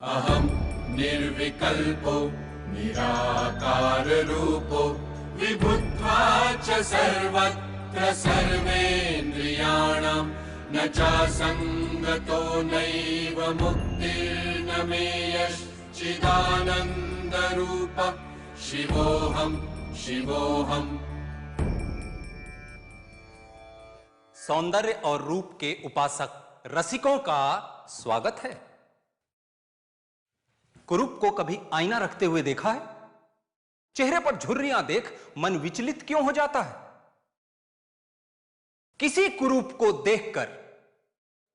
अहं निर्विकल्पो निराकार रूपो विभुत्वा च सर्वत्र सर्वेन्द्रियाणां न चासङ्गतो नैव मुक्तिर्न मे यश्चिदानन्दरूपः शिवोऽहं शिवोऽहम्। सौंदर्य और रूप के उपासक रसिकों का स्वागत है। कुरूप को कभी आईना रखते हुए देखा है? चेहरे पर झुर्रियां देख मन विचलित क्यों हो जाता है? किसी कुरूप को देखकर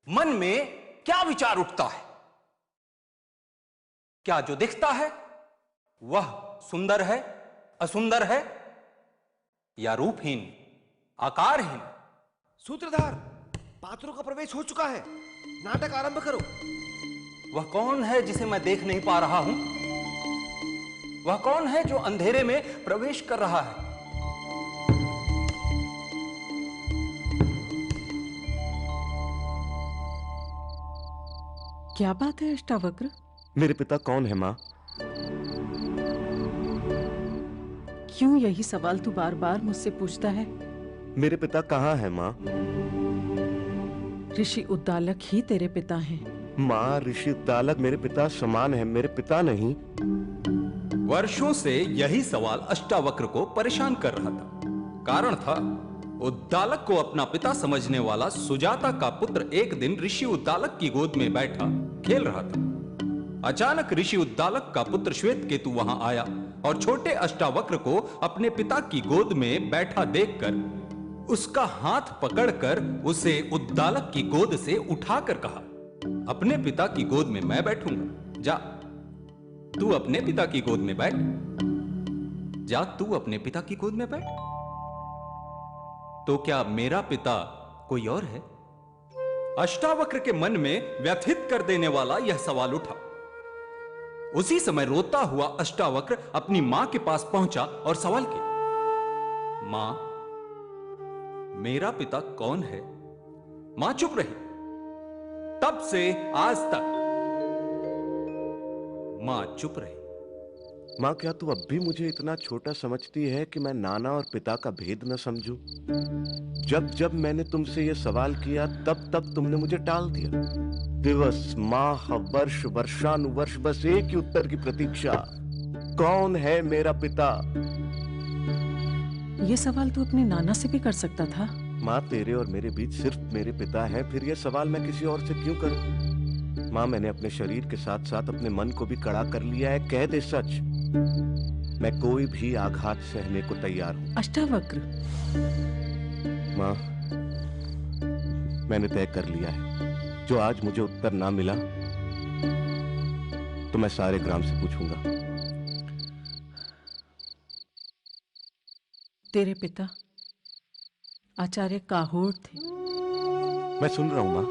मन में क्या विचार उठता है? क्या जो दिखता है वह सुंदर है, असुंदर है या रूपहीन, आकारहीन? सूत्रधार, पात्रों का प्रवेश हो चुका है, नाटक आरंभ करो। वह कौन है जिसे मैं देख नहीं पा रहा हूं? वह कौन है जो अंधेरे में प्रवेश कर रहा है? क्या बात है अष्टावक्र? मेरे पिता कौन है माँ? क्यों यही सवाल तू बार बार मुझसे पूछता है? मेरे पिता कहाँ है माँ? ऋषि उद्दालक ही तेरे पिता हैं। माँ, ऋषि उद्दालक मेरे पिता समान है, मेरे पिता नहीं। वर्षों से यही सवाल अष्टावक्र को परेशान कर रहा था। कारण था, उद्दालक को अपना पिता समझने वाला सुजाता का पुत्र एक दिन ऋषि उद्दालक की गोद में बैठा खेल रहा था। अचानक ऋषि उद्दालक का पुत्र श्वेतकेतु वहां आया और छोटे अष्टावक्र को अपने पिता की गोद में बैठा देखकर उसका हाथ पकड़कर उसे उद्दालक की गोद से उठाकर कहा, अपने पिता की गोद में मैं बैठूंगा, जा तू अपने पिता की गोद में बैठ, जा तू अपने पिता की गोद में बैठ। तो क्या मेरा पिता कोई और है? अष्टावक्र के मन में व्यथित कर देने वाला यह सवाल उठा। उसी समय रोता हुआ अष्टावक्र अपनी मां के पास पहुंचा और सवाल किया, मां, मेरा पिता कौन है? मां चुप रही। तब से आज तक मां चुप रही। माँ, क्या तू अब भी मुझे इतना छोटा समझती है कि मैं नाना और पिता का भेद न समझूं? जब जब मैंने तुमसे यह सवाल किया तब तब तुमने मुझे टाल दिया। दिवस, माह, वर्ष, वर्षानुवर्ष बस एक ही उत्तर की प्रतीक्षा, कौन है मेरा पिता? ये सवाल तू अपने नाना से भी कर सकता था। माँ, तेरे और मेरे बीच सिर्फ मेरे पिता हैं, फिर यह सवाल मैं किसी और से क्यों करूं? माँ, मैंने अपने शरीर के साथ साथ अपने मन को भी कड़ा कर लिया है। कह दे सच, मैं कोई भी आघात सहने को तैयार हूं। अष्टावक्र, माँ, मैंने तय कर लिया है, जो आज मुझे उत्तर ना मिला तो मैं सारे ग्राम से पूछूंगा। तेरे पिता आचार्य काहोड़ थे। मैं सुन रहा हूं माँ।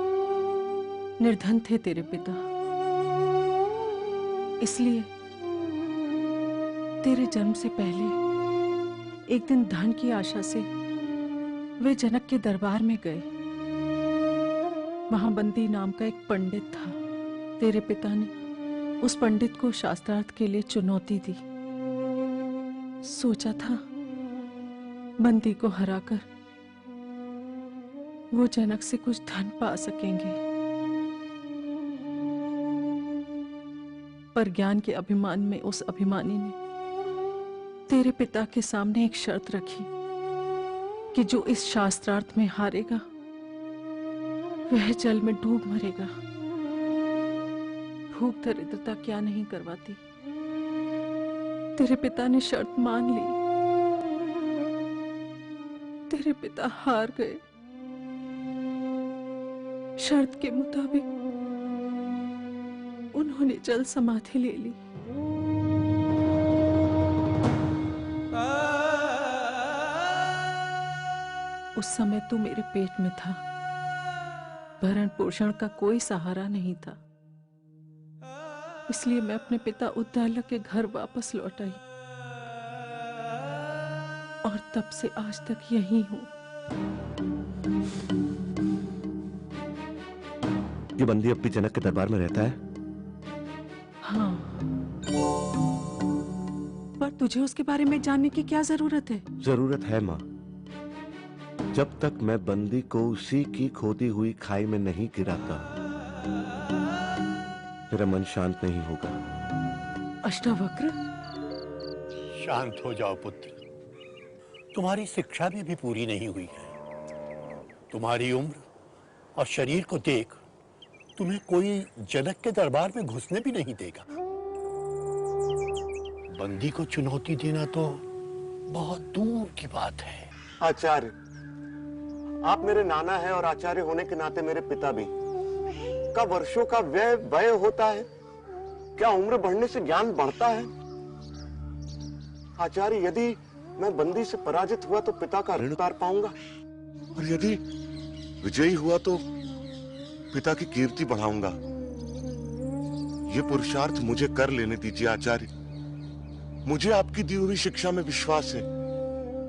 निर्धन थे तेरे पिता, इसलिए तेरे जन्म से पहले एक दिन धन की आशा से वे जनक के दरबार में गए। वहां बंदी नाम का एक पंडित था। तेरे पिता ने उस पंडित को शास्त्रार्थ के लिए चुनौती दी। सोचा था बंदी को हराकर वो जनक से कुछ धन पा सकेंगे, पर ज्ञान के अभिमान में उस अभिमानी ने तेरे पिता के सामने एक शर्त रखी कि जो इस शास्त्रार्थ में हारेगा वह जल में डूब मरेगा। भूख दरिद्रता क्या नहीं करवाती। तेरे पिता ने शर्त मान ली। तेरे पिता हार गए। शर्त के मुताबिक उन्होंने जल समाधि ले ली। उस समय तू मेरे पेट में था। भरण पोषण का कोई सहारा नहीं था, इसलिए मैं अपने पिता उद्दालक के घर वापस लौट आई और तब से आज तक यहीं हूं। ये बंदी अब भी जनक के दरबार में रहता है? हाँ, पर तुझे उसके बारे में जानने की क्या जरूरत है? जरूरत है माँ। जब तक मैं बंदी को उसी की खोदी हुई खाई में नहीं गिराता, मेरा मन शांत नहीं होगा। अष्टावक्र, शांत हो जाओ पुत्र। तुम्हारी शिक्षा भी पूरी नहीं हुई है। तुम्हारी उम्र और शरीर को देख तुम्हें कोई जनक के दरबार में घुसने भी नहीं देगा। बंदी को चुनौती देना तो बहुत दूर की बात है। आचार्य, आप मेरे नाना हैं और आचार्य होने के नाते मेरे पिता भी। क्या वर्षों का व्यय होता है? क्या उम्र बढ़ने से ज्ञान बढ़ता है? आचार्य, यदि मैं बंदी से पराजित हुआ तो पिता का ऋण उतार पाऊंगा, और यदि विजयी हुआ तो पिता की कीर्ति बढ़ाऊंगा। ये पुरुषार्थ मुझे कर लेने दीजिए आचार्य। मुझे आपकी दी हुई शिक्षा में विश्वास है।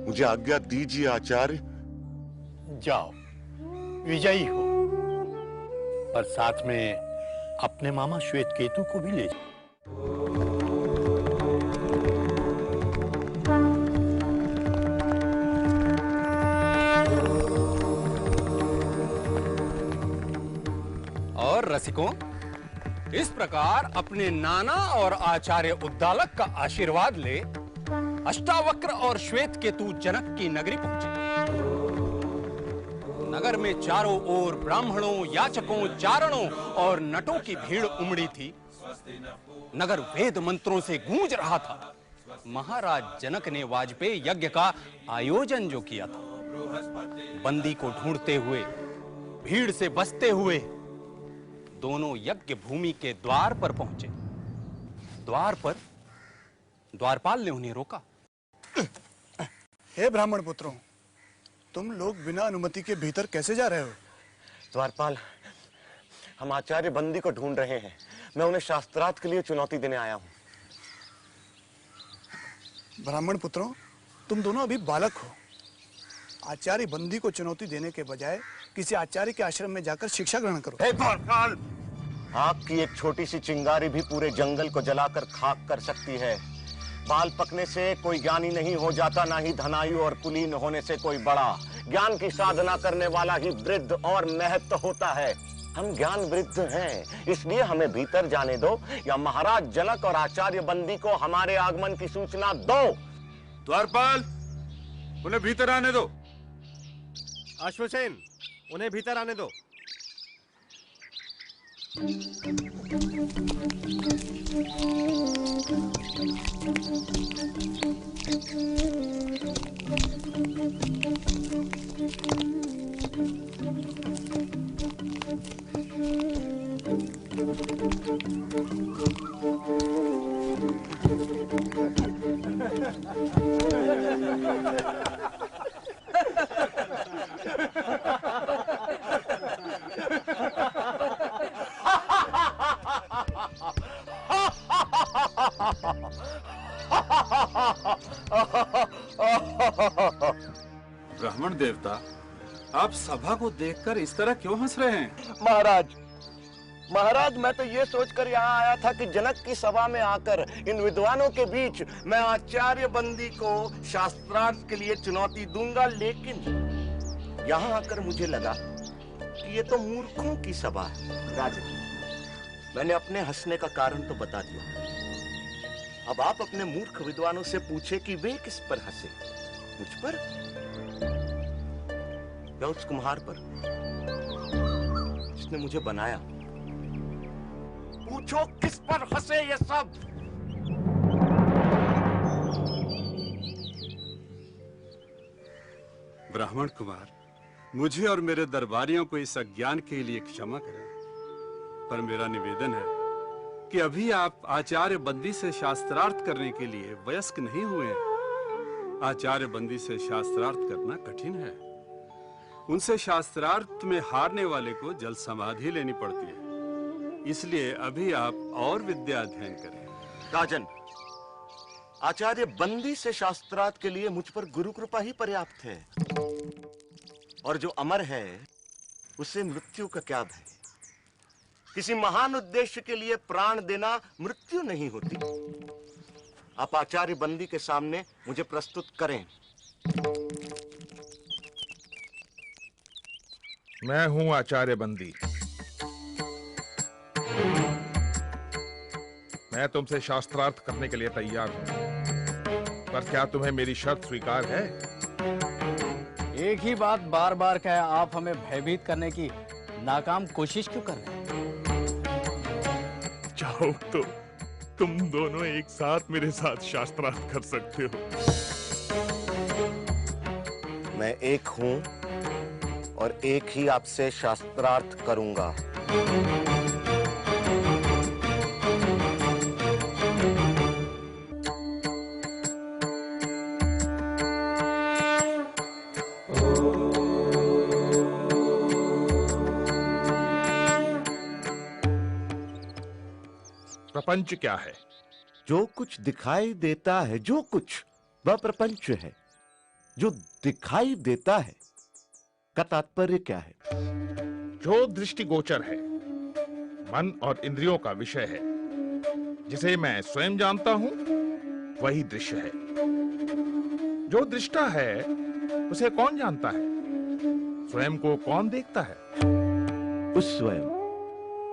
मुझे आज्ञा दीजिए आचार्य। जाओ, विजयी हो, पर साथ में अपने मामा श्वेत केतु को भी ले जाओ। और रसिकों, इस प्रकार अपने नाना और आचार्य उद्दालक का आशीर्वाद ले अष्टावक्र और श्वेत केतु जनक की नगरी पहुंचे। नगर में चारों ओर ब्राह्मणों, याचकों, चारणों और नटों की भीड़ उमड़ी थी। नगर वेद मंत्रों से गूंज रहा था। महाराज जनक ने वाजपेयी यज्ञ का आयोजन जो किया था, बंदी को ढूंढते हुए, भीड़ से बचते हुए दोनों यज्ञ भूमि के द्वार पर पहुंचे। द्वार पर द्वारपाल ने उन्हें रोका। हे ब्राह्मण पुत्रों, तुम लोग बिना अनुमति के भीतर कैसे जा रहे हो? द्वारपाल, हम आचार्य बंदी को ढूंढ रहे हैं। मैं उन्हें शास्त्रार्थ के लिए चुनौती देने आया हूं। ब्राह्मण पुत्रों, तुम दोनों अभी बालक हो। आचार्य बंदी को चुनौती देने के बजाय किसी आचार्य के आश्रम में जाकर शिक्षा ग्रहण करो। हे द्वारपाल, आग की एक छोटी सी चिंगारी भी पूरे जंगल को जलाकर खाक कर सकती है। बाल पकने से कोई ज्ञानी नहीं हो जाता, ना ही धनायु और कुलीन होने से कोई बड़ा। ज्ञान की साधना करने वाला ही वृद्ध और महत्व होता है। हम ज्ञान वृद्ध हैं, इसलिए हमें भीतर जाने दो, या महाराज जनक और आचार्य बंदी को हमारे आगमन की सूचना दो। द्वारपाल, उन्हें भीतर आने दो। अश्वसेन, उन्हें भीतर आने दो। ब्राह्मण देवता, आप सभा को देखकर इस तरह क्यों हंस रहे हैं? महाराज, मैं तो ये सोचकर यहाँ आया था कि जनक की सभा में आकर इन विद्वानों के बीच मैं आचार्य बंदी को शास्त्रार्थ के लिए चुनौती दूंगा, लेकिन यहाँ आकर मुझे लगा कि ये तो मूर्खों की सभा है। राजन, मैंने अपने हंसने का कारण तो बता दिया। अब आप अपने मूर्ख विद्वानों से पूछे कि वे किस पर हंसे, मुझ पर या उस कुम्हार पर जिसने मुझे बनाया? पूछो किस पर हंसे ये सब। ब्राह्मण कुमार, मुझे और मेरे दरबारियों को इस अज्ञान के लिए क्षमा करें, पर मेरा निवेदन है कि अभी आप आचार्य बंदी से शास्त्रार्थ करने के लिए वयस्क नहीं हुए हैं। आचार्य बंदी से शास्त्रार्थ करना कठिन है। उनसे शास्त्रार्थ में हारने वाले को जल समाधि लेनी पड़ती है। इसलिए अभी आप और विद्या अध्ययन करें। राजन, आचार्य बंदी से शास्त्रार्थ के लिए मुझ पर गुरु कृपा ही पर्याप्त है, और जो अमर है उसे मृत्यु का क्या भय। किसी महान उद्देश्य के लिए प्राण देना मृत्यु नहीं होती। आप आचार्य बंदी के सामने मुझे प्रस्तुत करें। मैं हूं आचार्य बंदी। मैं तुमसे शास्त्रार्थ करने के लिए तैयार हूं, पर क्या तुम्हें मेरी शर्त स्वीकार है? एक ही बात बार बार कहे आप हमें भयभीत करने की नाकाम कोशिश क्यों कर रहे हैं? चाहो तो तुम दोनों एक साथ मेरे साथ शास्त्रार्थ कर सकते हो। मैं एक हूं और एक ही आपसे शास्त्रार्थ करूंगा। प्रपंच क्या है? जो कुछ दिखाई देता है, जो कुछ, वह प्रपंच है। जो दिखाई देता है का तात्पर्य क्या है? जो दृष्टिगोचर है, मन और इंद्रियों का विषय है, जिसे मैं स्वयं जानता हूं, वही दृश्य है। जो दृष्टा है, उसे कौन जानता है? स्वयं को कौन देखता है? उस स्वयं,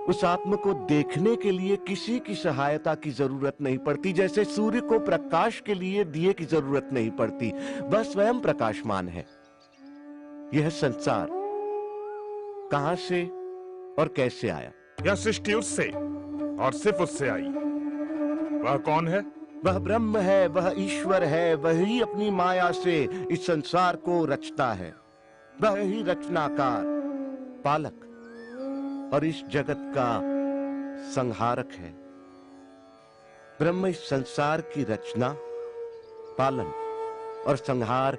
उस आत्म को देखने के लिए किसी की सहायता की जरूरत नहीं पड़ती। जैसे सूर्य को प्रकाश के लिए दिए की जरूरत नहीं पड़ती, वह स्वयं प्रकाशमान है। यह संसार कहां से और कैसे आया? यह सृष्टि उससे और सिर्फ उससे आई। वह कौन है? वह ब्रह्म है, वह ईश्वर है। वही अपनी माया से इस संसार को रचता है। वह ही रचनाकार, पालक और इस जगत का संहारक है। ब्रह्म इस संसार की रचना, पालन और संहार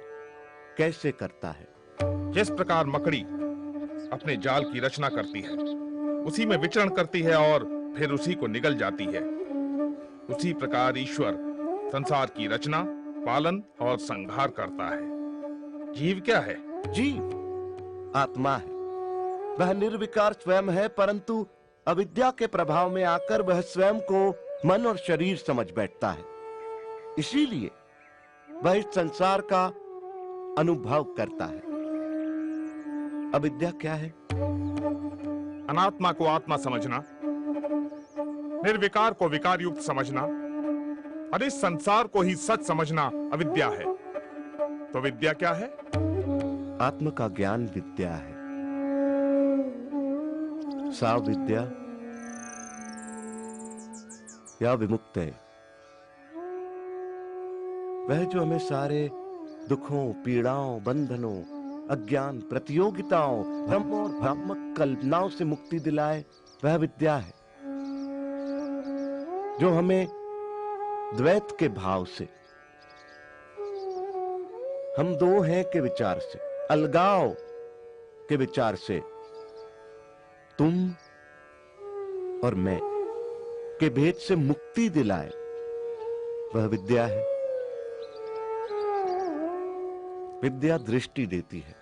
कैसे करता है? जिस प्रकार मकड़ी अपने जाल की रचना करती है, उसी में विचरण करती है और फिर उसी को निगल जाती है, उसी प्रकार ईश्वर संसार की रचना, पालन और संहार करता है। जीव क्या है? जीव आत्मा है। वह निर्विकार स्वयं है, परंतु अविद्या के प्रभाव में आकर वह स्वयं को मन और शरीर समझ बैठता है। इसीलिए वह इस संसार का अनुभव करता है। अविद्या क्या है? अनात्मा को आत्मा समझना, निर्विकार को विकार युक्त समझना और इस संसार को ही सच समझना अविद्या है। तो विद्या क्या है? आत्म का ज्ञान विद्या है। सा विद्या या विमुक्त है, वह जो हमें सारे दुखों, पीड़ाओं, बंधनों, अज्ञान, प्रतियोगिताओं, भ्रम और भ्रामक कल्पनाओं से मुक्ति दिलाए, वह विद्या है। जो हमें द्वैत के भाव से, हम दो हैं के विचार से, अलगाव के विचार से, तुम और मैं के भेद से मुक्ति दिलाए, वह विद्या है। विद्या दृष्टि देती है,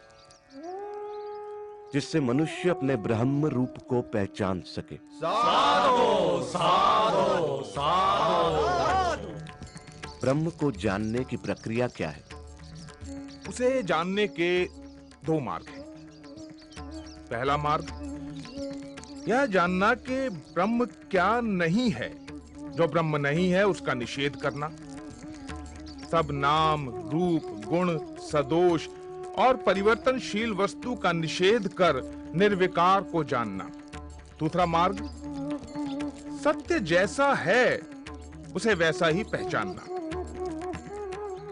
जिससे मनुष्य अपने ब्रह्म रूप को पहचान सके। साधो साधो साधो। ब्रह्म को जानने की प्रक्रिया क्या है? उसे जानने के दो मार्ग हैं। पहला मार्ग यह जानना कि ब्रह्म क्या नहीं है। जो ब्रह्म नहीं है उसका निषेध करना। सब नाम, रूप, गुण, सदोष और परिवर्तनशील वस्तु का निषेध कर निर्विकार को जानना। दूसरा मार्ग सत्य जैसा है उसे वैसा ही पहचानना।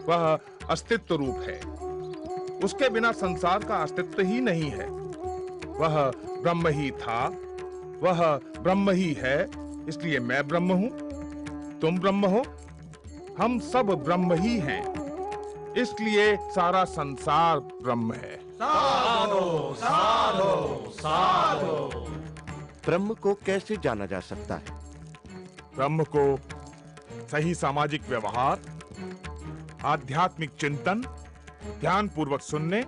वह अस्तित्व रूप है, उसके बिना संसार का अस्तित्व ही नहीं है। वह ब्रह्म ही था, वह ब्रह्म ही है, इसलिए मैं ब्रह्म हूं, तुम ब्रह्म हो, हम सब ब्रह्म ही हैं, इसलिए सारा संसार ब्रह्म है। साधो साधो साधो। ब्रह्म को कैसे जाना जा सकता है? ब्रह्म को सही सामाजिक व्यवहार, आध्यात्मिक चिंतन, ध्यान पूर्वक सुनने,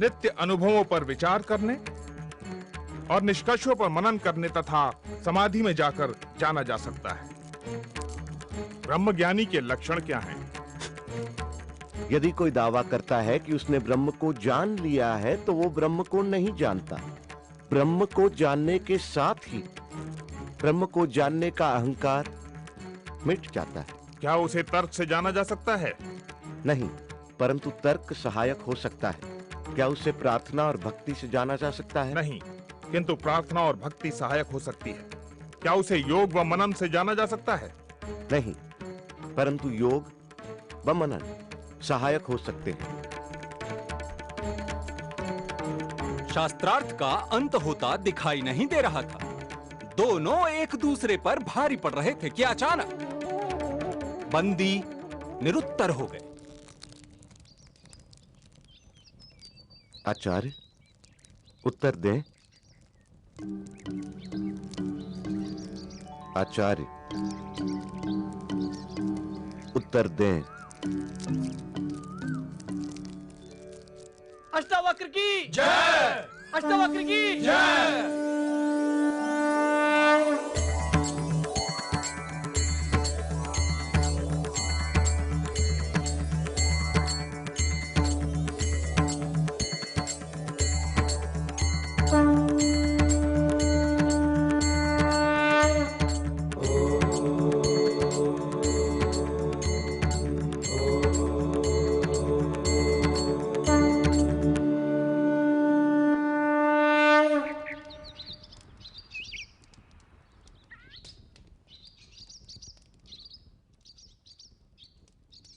नित्य अनुभवों पर विचार करने और निष्कर्षों पर मनन करने तथा समाधि में जाकर जाना जा सकता है। ब्रह्मज्ञानी के लक्षण क्या हैं? यदि कोई दावा करता है कि उसने ब्रह्म को जान लिया है तो वो ब्रह्म को नहीं जानता। ब्रह्म को जानने के साथ ही ब्रह्म को जानने का अहंकार मिट जाता है। क्या उसे तर्क से जाना जा सकता है? नहीं, परंतु तर्क सहायक हो सकता है। क्या उसे प्रार्थना और भक्ति से जाना जा सकता है? नहीं, किंतु प्रार्थना और भक्ति सहायक हो सकती है। क्या उसे योग व मनन से जाना जा सकता है? नहीं, परंतु योग व मनन सहायक हो सकते हैं। शास्त्रार्थ का अंत होता दिखाई नहीं दे रहा था। दोनों एक दूसरे पर भारी पड़ रहे थे कि अचानक बंदी निरुत्तर हो गए। आचार्य, उत्तर दें। आचार्य, उत्तर दें। अष्टावक्र की जय! अष्टावक्र की जय!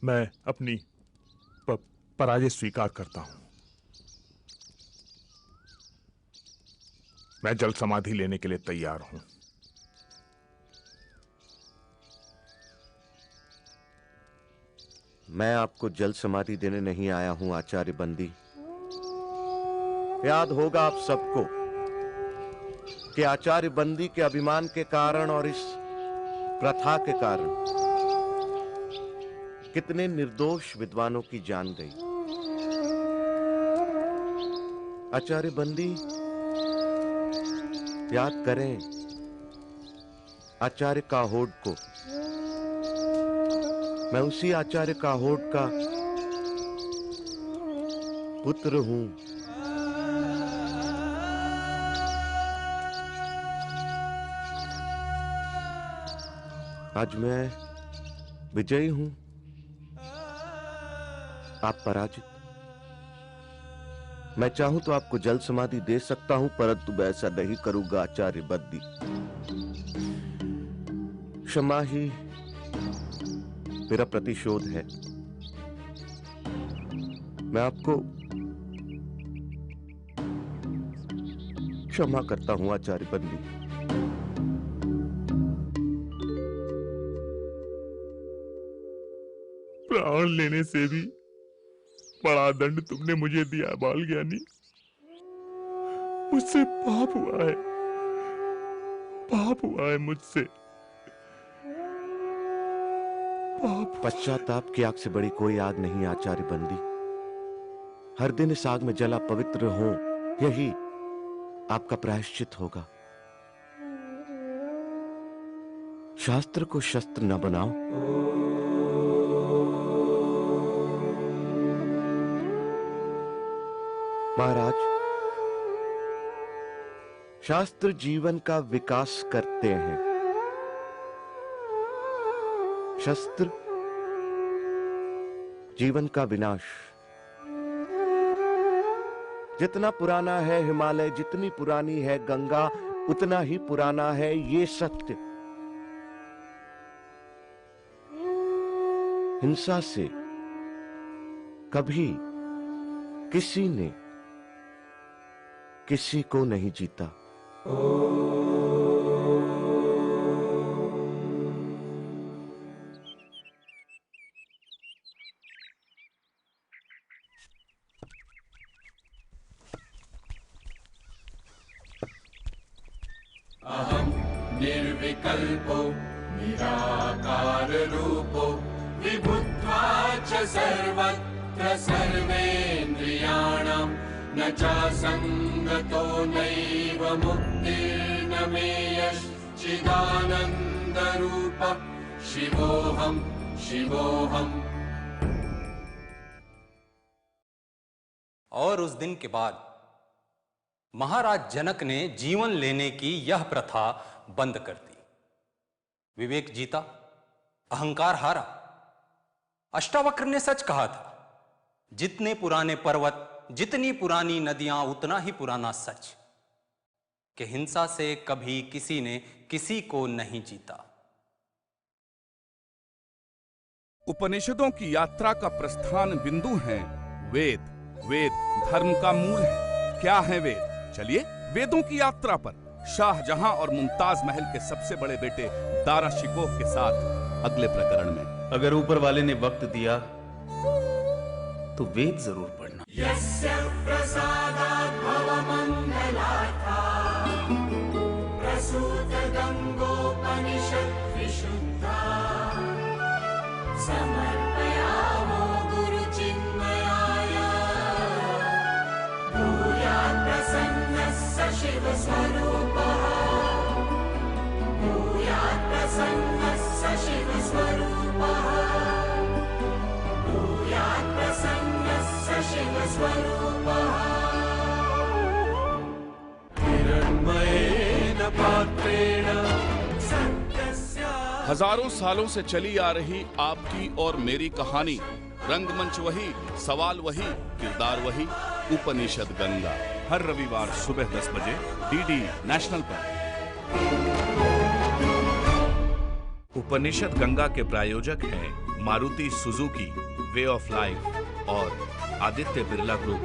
मैं अपनी पराजय स्वीकार करता हूं। मैं जल समाधि लेने के लिए तैयार हूं। मैं आपको जल समाधि देने नहीं आया हूं आचार्य बंदी। याद होगा आप सबको कि आचार्य बंदी के अभिमान के कारण और इस प्रथा के कारण कितने निर्दोष विद्वानों की जान गई। आचार्य बंदी, याद करें आचार्य काहोड को। मैं उसी आचार्य काहोड का पुत्र हूं। आज मैं विजयी हूं, आप पराजित। मैं चाहूं तो आपको जल समाधि दे सकता हूं, परंतु मैं ऐसा नहीं करूंगा आचार्य बंदी। क्षमा ही मेरा प्रतिशोध है। मैं आपको क्षमा करता हूं आचार्य बंदी। प्राण लेने से भी बड़ा दंड तुमने मुझे दिया बाल ज्ञानी। मुझसे पाप हुआ है, पाप हुआ है मुझसे। पाप। पश्चाताप की आग से बड़ी कोई आग नहीं आचार्य बंदी। हर दिन इस आग में जला पवित्र हो, यही आपका प्रायश्चित होगा। शास्त्र को शस्त्र न बनाओ। महाराज, शास्त्र जीवन का विकास करते हैं, शस्त्र जीवन का विनाश। जितना पुराना है हिमालय, जितनी पुरानी है गंगा, उतना ही पुराना है ये सत्य। हिंसा से कभी किसी ने किसी को नहीं जीता। अहं निर्विकल्पो निराकार रूपो विभुत्वा च सर्वत्र सर्वेन्द्रियाणां न चासंगतो नैव मुक्तिर्न मे यश्चिदानंद रूप शिवोऽहम् शिवोऽहम्। और उस दिन के बाद महाराज जनक ने जीवन लेने की यह प्रथा बंद कर दी। विवेक जीता, अहंकार हारा। अष्टावक्र ने सच कहा था, जितने पुराने पर्वत, जितनी पुरानी नदियां, उतना ही पुराना सच कि हिंसा से कभी किसी ने किसी को नहीं जीता। उपनिषदों की यात्रा का प्रस्थान बिंदु है वेद। वेद धर्म का मूल है। क्या है वेद? चलिए वेदों की यात्रा पर शाहजहां और मुमताज महल के सबसे बड़े बेटे दारा शिकोह के साथ अगले प्रकरण में। अगर ऊपर वाले ने वक्त दिया तो वेद जरूर पढ़ना। यस्य प्रसादात् भवमंगलार्था प्रसूत गंगोपनिषत् विशुद्धा समर्पयामो गुरुचिन्मयाय भूयात् प्रसन्नः स शिवस्वरूपः भूयात् प्रसन्नः स शिवस्वरूपः भूयात् प्रसन्नः स शिवस्वरूपः। हिरण्मयेन पात्रेण सत्यस्य। हजारों सालों से चली आ रही आपकी और मेरी कहानी, रंगमंच वही, सवाल वही, किरदार वही। उपनिषद गंगा हर रविवार सुबह 10 बजे डीडी नेशनल पर। उपनिषद गंगा के प्रायोजक हैं Maruti Suzuki, way of life और आदित्य बिरला ग्रुप,